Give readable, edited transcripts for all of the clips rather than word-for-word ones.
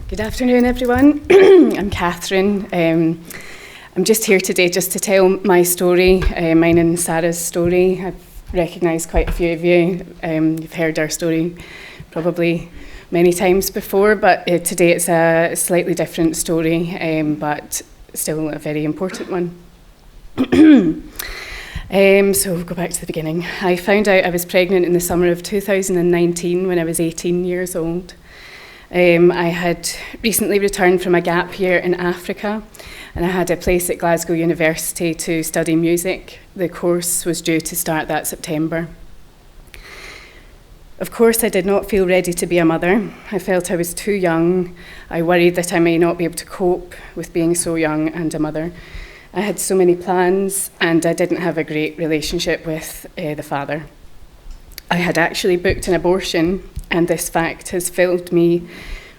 Good afternoon, everyone. I'm Catherine. I'm just here today just to tell my story, mine and Saras' story. I've recognised quite a few of you. You've heard our story probably many times before, but today it's a slightly different story, but still a very important one. So we'll go back to the beginning. I found out I was pregnant in the summer of 2019 when I was 18 years old. I had recently returned from a gap year in Africa, and I had a place at Glasgow University to study music. The course was due to start that September. Of course, I did not feel ready to be a mother. I felt I was too young. I worried that I may not be able to cope with being so young and a mother. I had so many plans, and I didn't have a great relationship with the father. I had actually booked an abortion, and this fact has filled me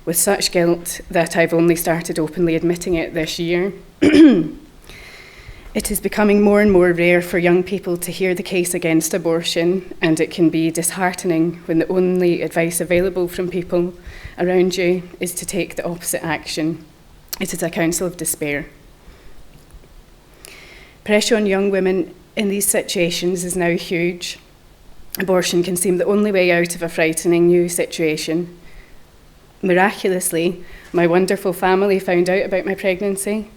with such guilt that I've only started openly admitting it this year. It is becoming more and more rare for young people to hear the case against abortion, and it can be disheartening when the only advice available from people around you is to take the opposite action. It is a counsel of despair. Pressure on young women in these situations is now huge. Abortion can seem the only way out of a frightening new situation. Miraculously, my wonderful family found out about my pregnancy.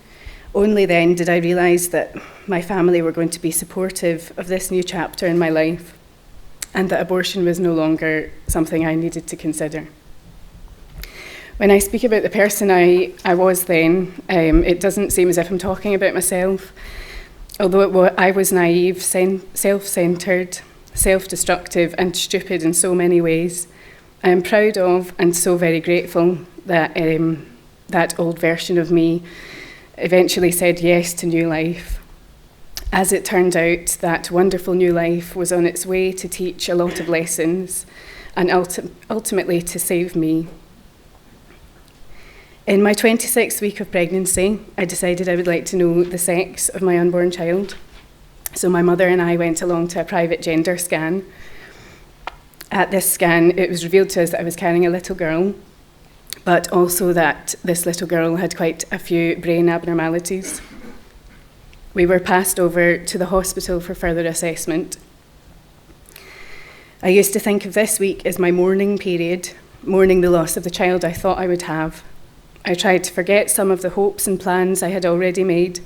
Only then did I realise that my family were going to be supportive of this new chapter in my life, and that abortion was no longer something I needed to consider. When I speak about the person I was then, it doesn't seem as if I'm talking about myself. Although I was naive, self-centred, self-destructive and stupid in so many ways, I am proud of and so very grateful that that old version of me eventually said yes to new life. As it turned out, that wonderful new life was on its way to teach a lot of lessons and ultimately to save me. In my 26th week of pregnancy, I decided I would like to know the sex of my unborn child. So my mother and I went along to a private gender scan. At this scan, it was revealed to us that I was carrying a little girl, but also that this little girl had quite a few brain abnormalities. We were passed over to the hospital for further assessment. I used to think of this week as my mourning period, mourning the loss of the child I thought I would have. I tried to forget some of the hopes and plans I had already made,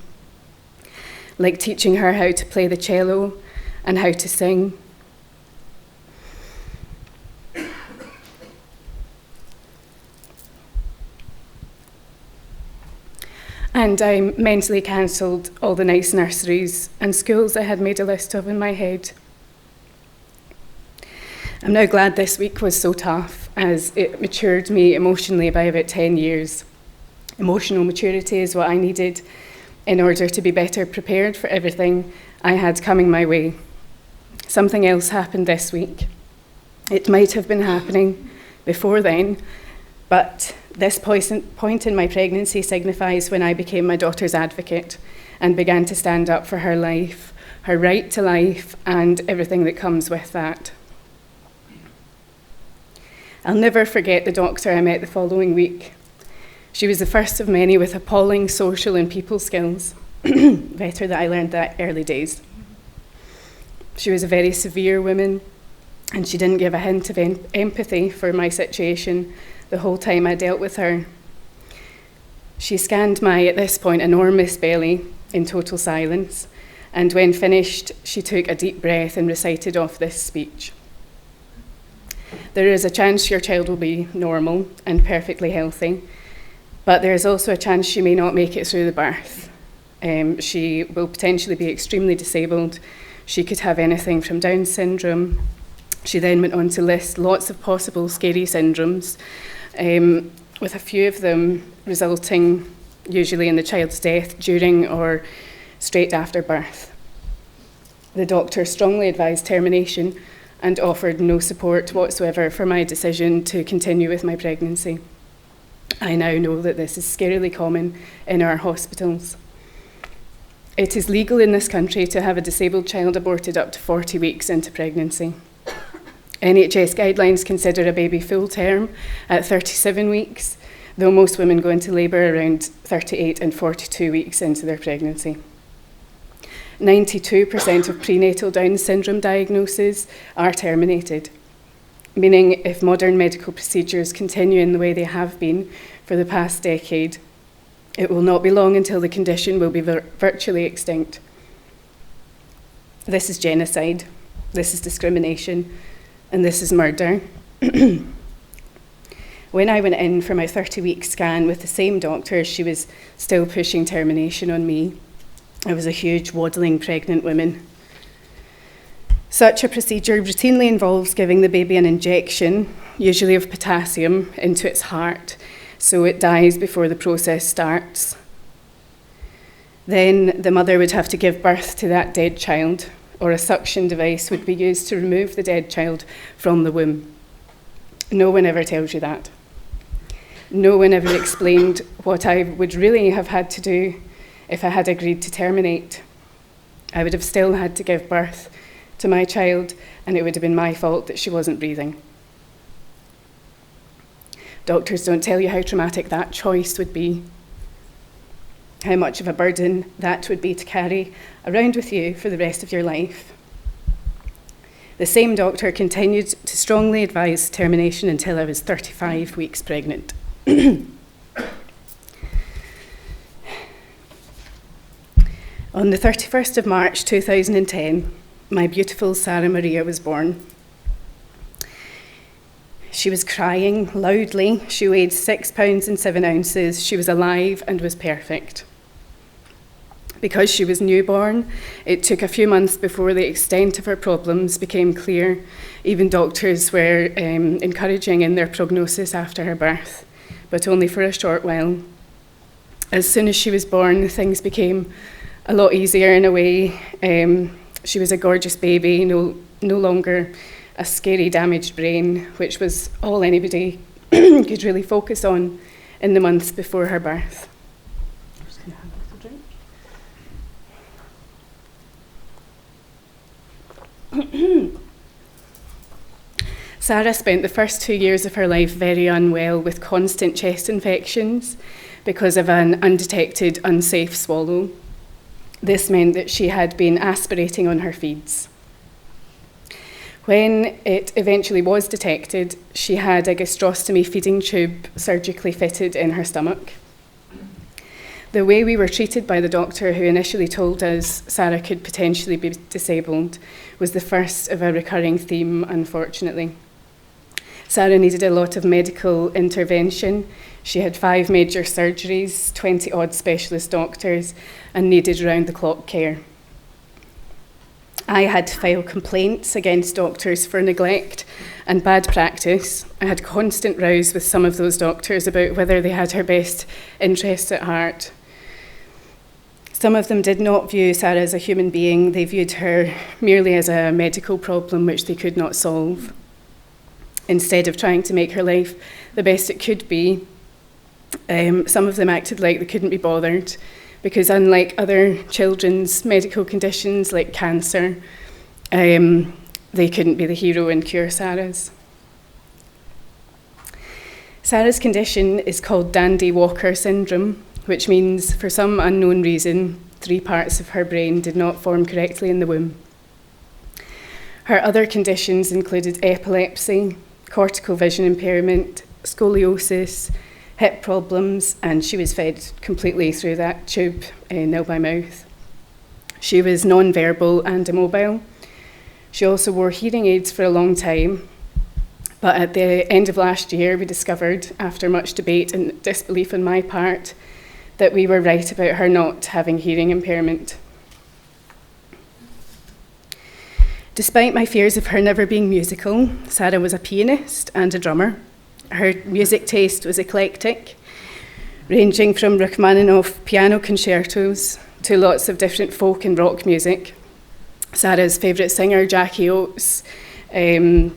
like teaching her how to play the cello and how to sing. And I mentally cancelled all the nice nurseries and schools I had made a list of in my head. I'm now glad this week was so tough, as it matured me emotionally by about 10 years. Emotional maturity is what I needed in order to be better prepared for everything I had coming my way. Something else happened this week. It might have been happening before then, but this point in my pregnancy signifies when I became my daughter's advocate and began to stand up for her life, her right to life, and everything that comes with that. I'll never forget the doctor I met the following week. She was the first of many with appalling social and people skills. Better that I learned that early days. She was a very severe woman, and she didn't give a hint of empathy for my situation the whole time I dealt with her. She scanned my, at this point, enormous belly in total silence, and when finished, she took a deep breath and recited off this speech. There is a chance your child will be normal and perfectly healthy, but there is also a chance she may not make it through the birth. She will potentially be extremely disabled. She could have anything from Down syndrome. She then went on to list lots of possible scary syndromes, with a few of them resulting usually in the child's death during or straight after birth. The doctor strongly advised termination and offered no support whatsoever for my decision to continue with my pregnancy. I now know that this is scarily common in our hospitals. It is legal in this country to have a disabled child aborted up to 40 weeks into pregnancy. NHS guidelines consider a baby full term at 37 weeks, though most women go into labour around 38 and 42 weeks into their pregnancy. 92% of prenatal Down syndrome diagnoses are terminated, meaning if modern medical procedures continue in the way they have been for the past decade, it will not be long until the condition will be virtually extinct. This is genocide, this is discrimination, and this is murder. When I went in for my 30-week scan with the same doctor, she was still pushing termination on me. I was a huge, waddling pregnant woman. Such a procedure routinely involves giving the baby an injection, usually of potassium, into its heart, so it dies before the process starts. Then the mother would have to give birth to that dead child, or a suction device would be used to remove the dead child from the womb. No one ever tells you that. No one ever explained what I would really have had to do if I had agreed to terminate. I would have still had to give birth to my child, and it would have been my fault that she wasn't breathing. Doctors don't tell you how traumatic that choice would be, how much of a burden that would be to carry around with you for the rest of your life. The same doctor continued to strongly advise termination until I was 35 weeks pregnant. On the 31st of March 2010, my beautiful Sarah Maria was born. She was crying loudly. She weighed 6 pounds and 7 ounces. She was alive and was perfect. Because she was newborn, it took a few months before the extent of her problems became clear. Even doctors were encouraging in their prognosis after her birth, but only for a short while. As soon as she was born, things became a lot easier in a way. She was a gorgeous baby, no longer a scary, damaged brain, which was all anybody could really focus on in the months before her birth. I'm just going to have a little drink. Sarah spent the first 2 years of her life very unwell with constant chest infections because of an undetected, unsafe swallow. This meant that she had been aspirating on her feeds. When it eventually was detected, she had a gastrostomy feeding tube surgically fitted in her stomach. The way we were treated by the doctor who initially told us Sarah could potentially be disabled was the first of a recurring theme, unfortunately. Sarah needed a lot of medical intervention. She had 5 major surgeries, 20-odd specialist doctors, and needed round-the-clock care. I had to file complaints against doctors for neglect and bad practice. I had constant rows with some of those doctors about whether they had her best interests at heart. Some of them did not view Sarah as a human being. They viewed her merely as a medical problem which they could not solve. Instead of trying to make her life the best it could be, some of them acted like they couldn't be bothered, because unlike other children's medical conditions like cancer, they couldn't be the hero and cure Sarah's. Sarah's condition is called Dandy-Walker syndrome, which means for some unknown reason, 3 parts of her brain did not form correctly in the womb. Her other conditions included epilepsy, cortical vision impairment, scoliosis, hip problems, and she was fed completely through that tube, nil by mouth. She was non-verbal and immobile. She also wore hearing aids for a long time, but at the end of last year we discovered, after much debate and disbelief on my part, that we were right about her not having hearing impairment. Despite my fears of her never being musical, Sarah was a pianist and a drummer. Her music taste was eclectic, ranging from Rachmaninoff piano concertos to lots of different folk and rock music. Sarah's favourite singer, Jackie Oates, came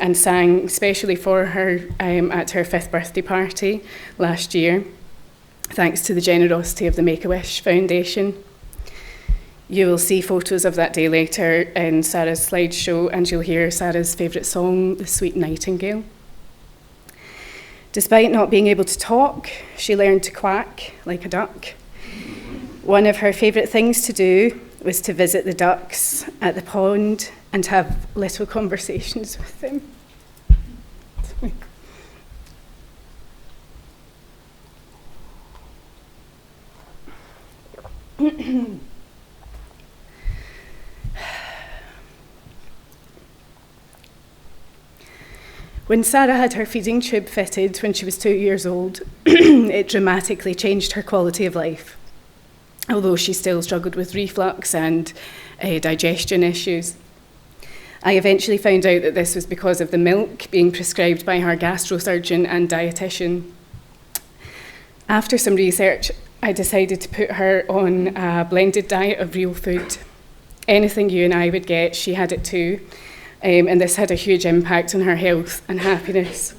and sang especially for her at her 5th birthday party last year, thanks to the generosity of the Make-A-Wish Foundation. You will see photos of that day later in Sarah's slideshow, and you'll hear Sarah's favourite song, the Sweet Nightingale. Despite not being able to talk, she learned to quack like a duck. One of her favourite things to do was to visit the ducks at the pond and have little conversations with them. When Sarah had her feeding tube fitted when she was 2 years old, it dramatically changed her quality of life, although she still struggled with reflux and digestion issues. I eventually found out that this was because of the milk being prescribed by her gastrosurgeon and dietitian. After some research, I decided to put her on a blended diet of real food. Anything you and I would get, she had it too. And this had a huge impact on her health and happiness.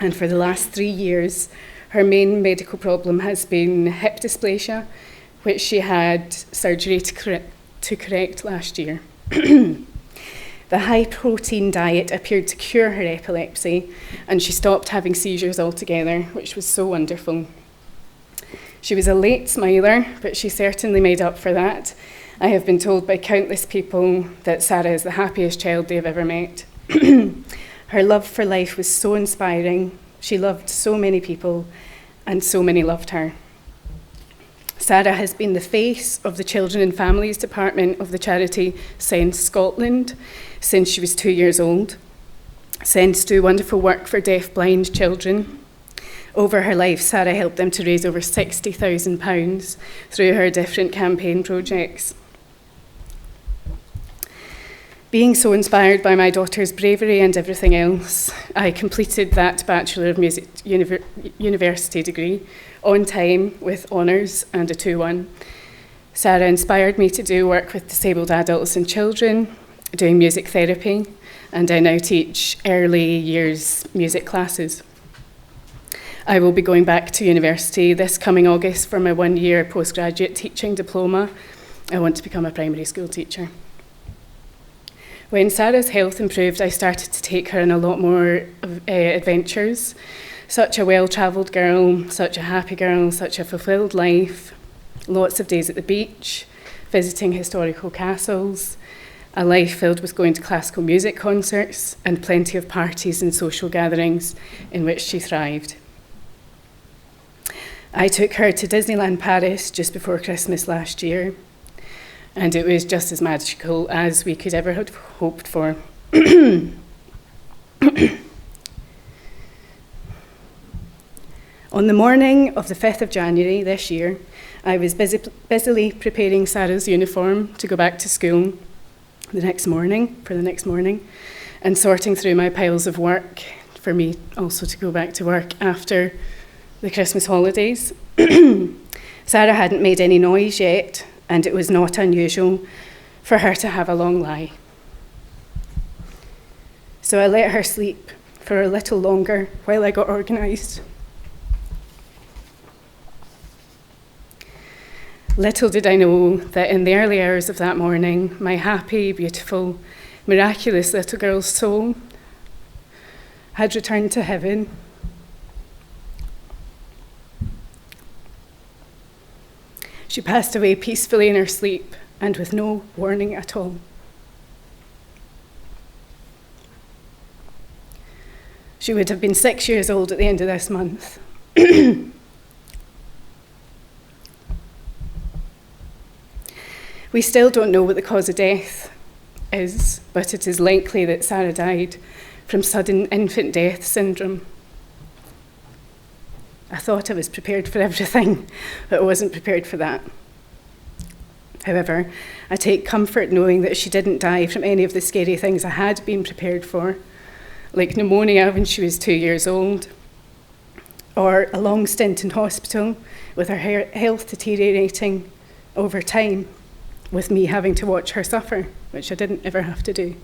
And for the last 3 years, her main medical problem has been hip dysplasia, which she had surgery to correct last year. The high-protein diet appeared to cure her epilepsy, and she stopped having seizures altogether, which was so wonderful. She was a late smiler, but she certainly made up for that. I have been told by countless people that Sarah is the happiest child they've ever met. Her love for life was so inspiring. She loved so many people, and so many loved her. Sarah has been the face of the Children and Families Department of the charity Sense Scotland since she was 2 years old. Sense do wonderful work for deaf-blind children. Over her life, Sarah helped them to raise over £60,000 through her different campaign projects. Being so inspired by my daughter's bravery and everything else, I completed that Bachelor of Music University degree on time with honours and a 2-1. Sarah inspired me to do work with disabled adults and children, doing music therapy, and I now teach early years music classes. I will be going back to university this coming August for my 1-year postgraduate teaching diploma. I want to become a primary school teacher. When Sarah's health improved, I started to take her on a lot more adventures. Such a well-travelled girl, such a happy girl, such a fulfilled life. Lots of days at the beach, visiting historical castles, a life filled with going to classical music concerts, and plenty of parties and social gatherings in which she thrived. I took her to Disneyland Paris just before Christmas last year, and it was just as magical as we could ever have hoped for. On the morning of the 5th of January this year, I was busily preparing Sarah's uniform to go back to school the next morning, and sorting through my piles of work for me also to go back to work after the Christmas holidays. Sarah hadn't made any noise yet, and it was not unusual for her to have a long lie. So I let her sleep for a little longer while I got organised. Little did I know that in the early hours of that morning, my happy, beautiful, miraculous little girl's soul had returned to heaven. She passed away peacefully in her sleep and with no warning at all. She would have been 6 years old at the end of this month. We still don't know what the cause of death is, but it is likely that Sarah died from sudden infant death syndrome. I thought I was prepared for everything, but I wasn't prepared for that. However, I take comfort knowing that she didn't die from any of the scary things I had been prepared for, like pneumonia when she was 2 years old, or a long stint in hospital with her health deteriorating over time, with me having to watch her suffer, which I didn't ever have to do.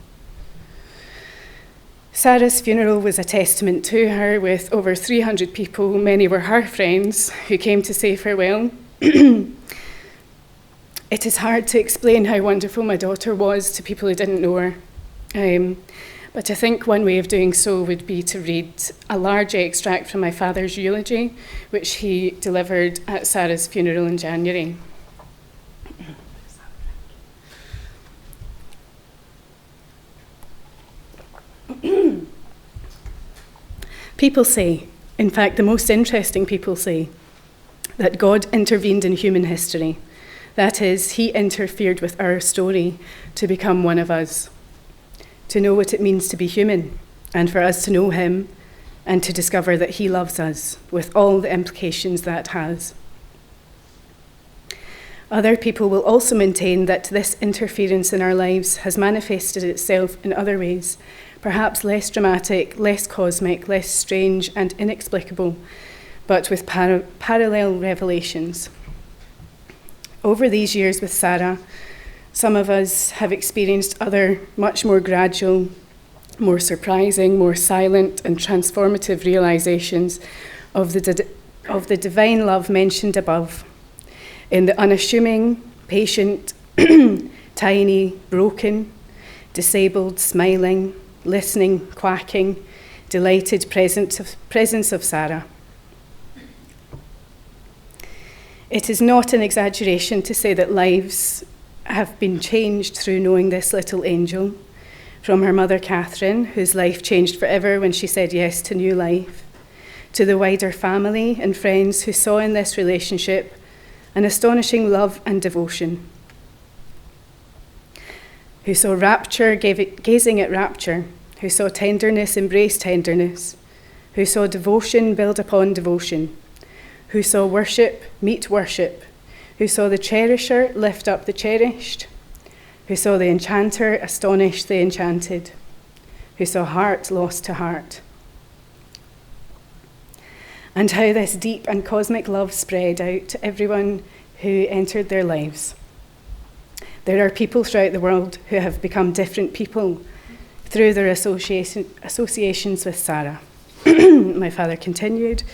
Saras Funeral was a testament to her, with over 300 people, many were her friends, who came to say farewell. It is hard to explain how wonderful my daughter was to people who didn't know her. But I think one way of doing so would be to read a large extract from my father's eulogy, which he delivered at Saras' funeral in January. People say, in fact, the most interesting people say, that God intervened in human history. That is, he interfered with our story to become one of us, to know what it means to be human, and for us to know him and to discover that he loves us, with all the implications that has. Other people will also maintain that this interference in our lives has manifested itself in other ways, perhaps less dramatic, less cosmic, less strange and inexplicable, but with parallel revelations. Over these years with Sarah, some of us have experienced other much more gradual, more surprising, more silent and transformative realizations of the divine love mentioned above, in the unassuming, patient, tiny, broken, disabled, smiling, listening, quacking, delighted presence of Sarah. It is not an exaggeration to say that lives have been changed through knowing this little angel, from her mother Catherine, whose life changed forever when she said yes to new life, to the wider family and friends who saw in this relationship an astonishing love and devotion, who saw rapture gazing at rapture, who saw tenderness embrace tenderness, who saw devotion build upon devotion, who saw worship meet worship, who saw the cherisher lift up the cherished, who saw the enchanter astonish the enchanted, who saw heart lost to heart. And how this deep and cosmic love spread out to everyone who entered their lives. There are people throughout the world who have become different people through their associations with Sarah. My father continued.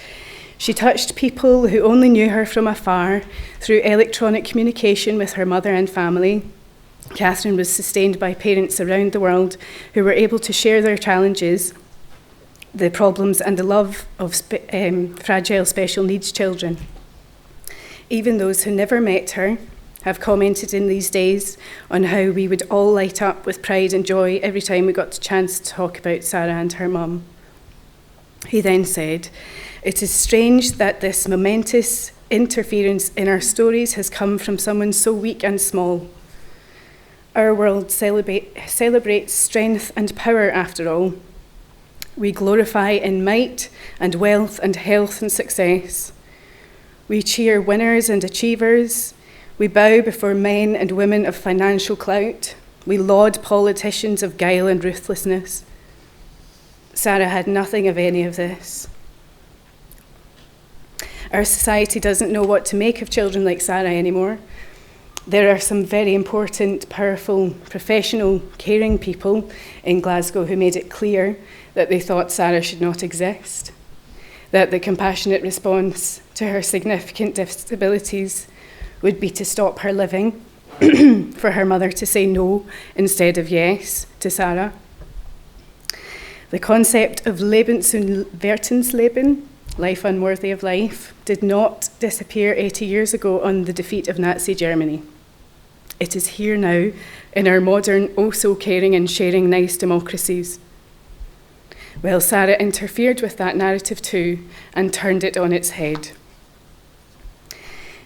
She touched people who only knew her from afar through electronic communication with her mother and family. Catherine was sustained by parents around the world who were able to share their challenges, the problems and the love of fragile special needs children. Even those who never met her have commented in these days on how we would all light up with pride and joy every time we got the chance to talk about Sarah and her mum. He then said, "It is strange that this momentous interference in our stories has come from someone so weak and small. Our world celebrates strength and power after all. We glorify in might and wealth and health and success. We cheer winners and achievers. We bow before men and women of financial clout. We laud politicians of guile and ruthlessness. Sarah had nothing of any of this. Our society doesn't know what to make of children like Sarah anymore. There are some very important, powerful, professional, caring people in Glasgow who made it clear that they thought Sarah should not exist, that the compassionate response to her significant disabilities would be to stop her living, for her mother to say no instead of yes to Sarah. The concept of Lebensunwertensleben, life unworthy of life, did not disappear 80 years ago on the defeat of Nazi Germany. It is here now in our modern, oh so caring and sharing nice democracies. Well, Sarah interfered with that narrative too and turned it on its head.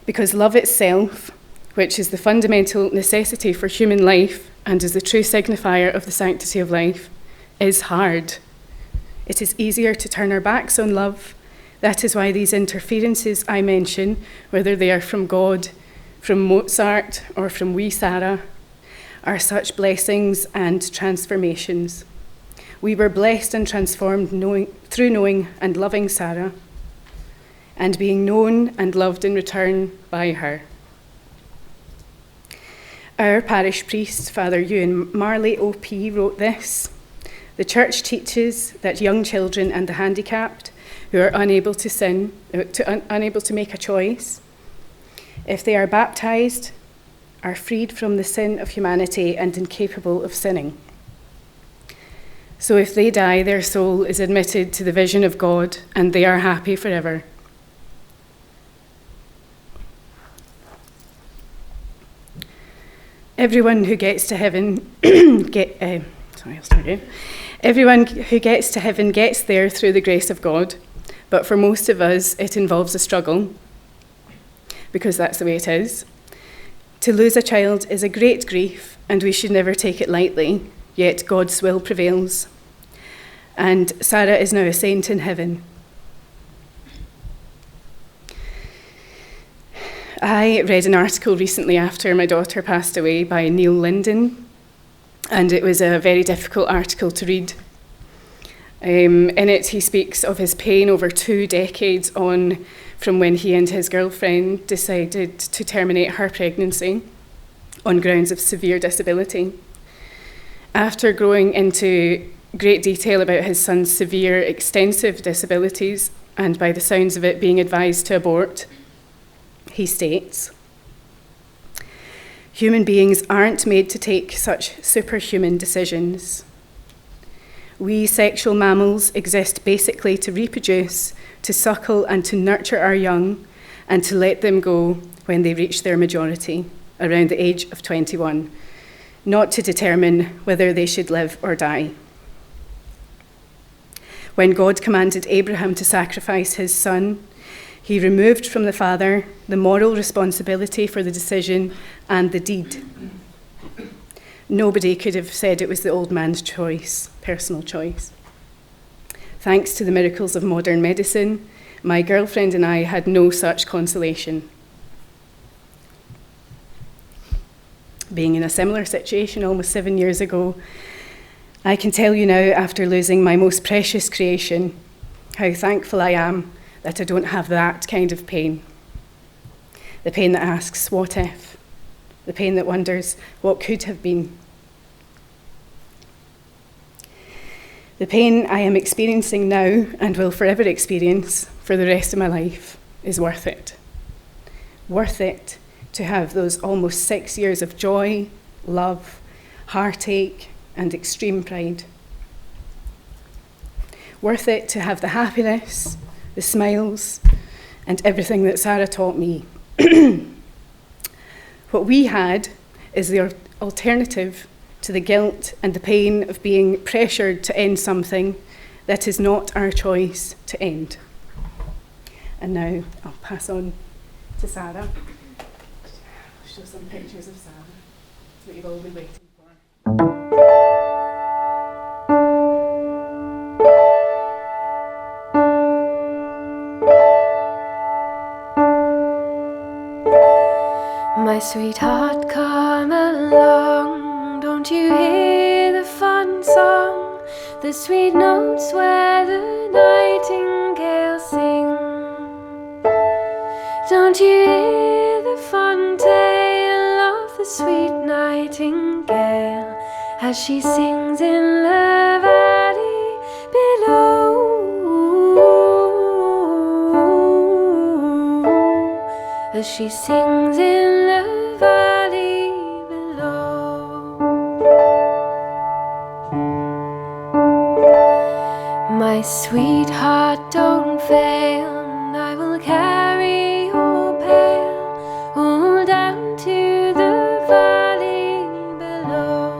Because love itself, which is the fundamental necessity for human life and is the true signifier of the sanctity of life, is hard. It is easier to turn our backs on love. That is why these interferences I mention, whether they are from God, from Mozart, or from wee Sarah, are such blessings and transformations. We were blessed and transformed through knowing and loving Sarah, and being known and loved in return by her. Our parish priest, Father Ewan Marley, OP, wrote this: "The Church teaches that young children and the handicapped who are unable to make a choice, if they are baptized, are freed from the sin of humanity and incapable of sinning. So if they die, their soul is admitted to the vision of God, and they are happy forever. Everyone who gets to heaven Everyone who gets to heaven gets there through the grace of God, but for most of us, it involves a struggle, because that's the way it is. To lose a child is a great grief, and we should never take it lightly, yet God's will prevails. And Sarah is now a saint in heaven. I read an article recently after my daughter passed away by Neil Linden, and it was a very difficult article to read. In it, he speaks of his pain over 2 decades on from when he and his girlfriend decided to terminate her pregnancy on grounds of severe disability. After going into great detail about his son's severe, extensive disabilities, and by the sounds of it being advised to abort, he states, "Human beings aren't made to take such superhuman decisions. We sexual mammals exist basically to reproduce, to suckle and to nurture our young, and to let them go when they reach their majority, around the age of 21, not to determine whether they should live or die." When God commanded Abraham to sacrifice his son, he removed from the father the moral responsibility for the decision and the deed. Nobody could have said it was the old man's choice, personal choice. Thanks to the miracles of modern medicine, my girlfriend and I had no such consolation. Being in a similar situation almost 7 years ago, I can tell you now, after losing my most precious creation, how thankful I am that I don't have that kind of pain. The pain that asks, what if? The pain that wonders, what could have been? The pain I am experiencing now and will forever experience for the rest of my life is worth it. Worth it to have those almost 6 years of joy, love, heartache, and extreme pride. Worth it to have the happiness, the smiles, and everything that Sarah taught me. What we had is the alternative to the guilt and the pain of being pressured to end something that is not our choice to end. And now I'll pass on to Sarah. I'll show some pictures of Sarah that you've all been waiting for. My sweetheart, come along, don't you hear the fun song, the sweet notes where the nightingale sing? Don't you hear the fun tale of the sweet nightingale as she sings in the valley below? As she sings in the valley below. My sweetheart, don't fail, I will carry your pail all down to the valley below.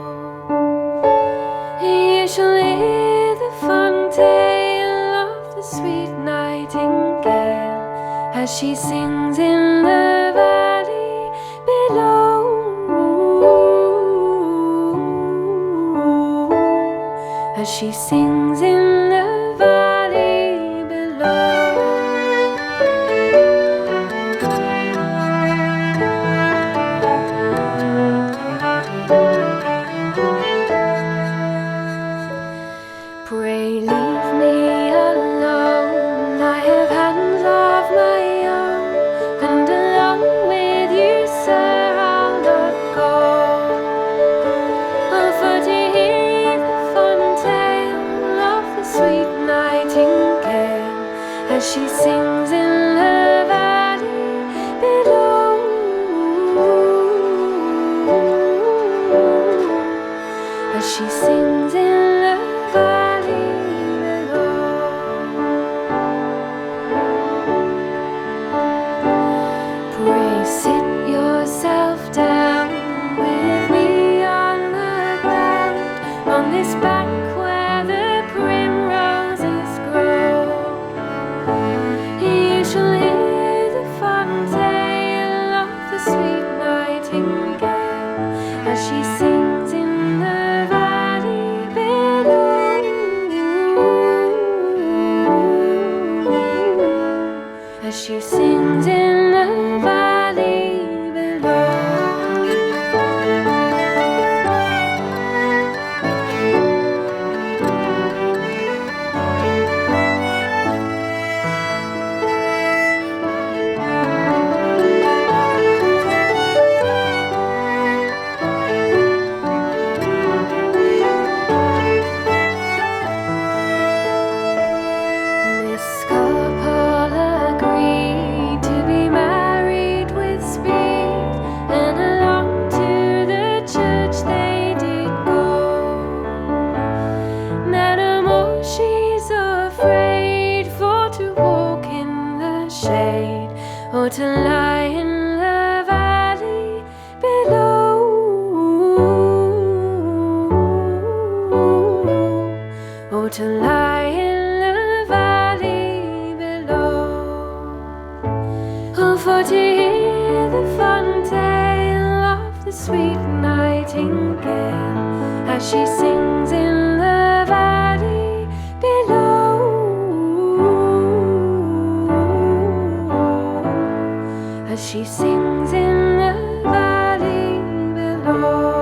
You shall hear the fun tale of the sweet nightingale as she sings in the valley below. As she sings in the valley below. Pray leave me alone, I have hands of my own, and along with you, sir, I'll not go. Oh, for to hear the fun tale sings in the valley below. This couple agreed to be married with speed, and along to the church they did go. Madam, oh, she's afraid for to walk in the shade, or to lie in the valley below, or to lie in the valley below. Oh, for to hear the fun tale of the sweet nightingale, as she sings in the valley below, as she sings in the valley below.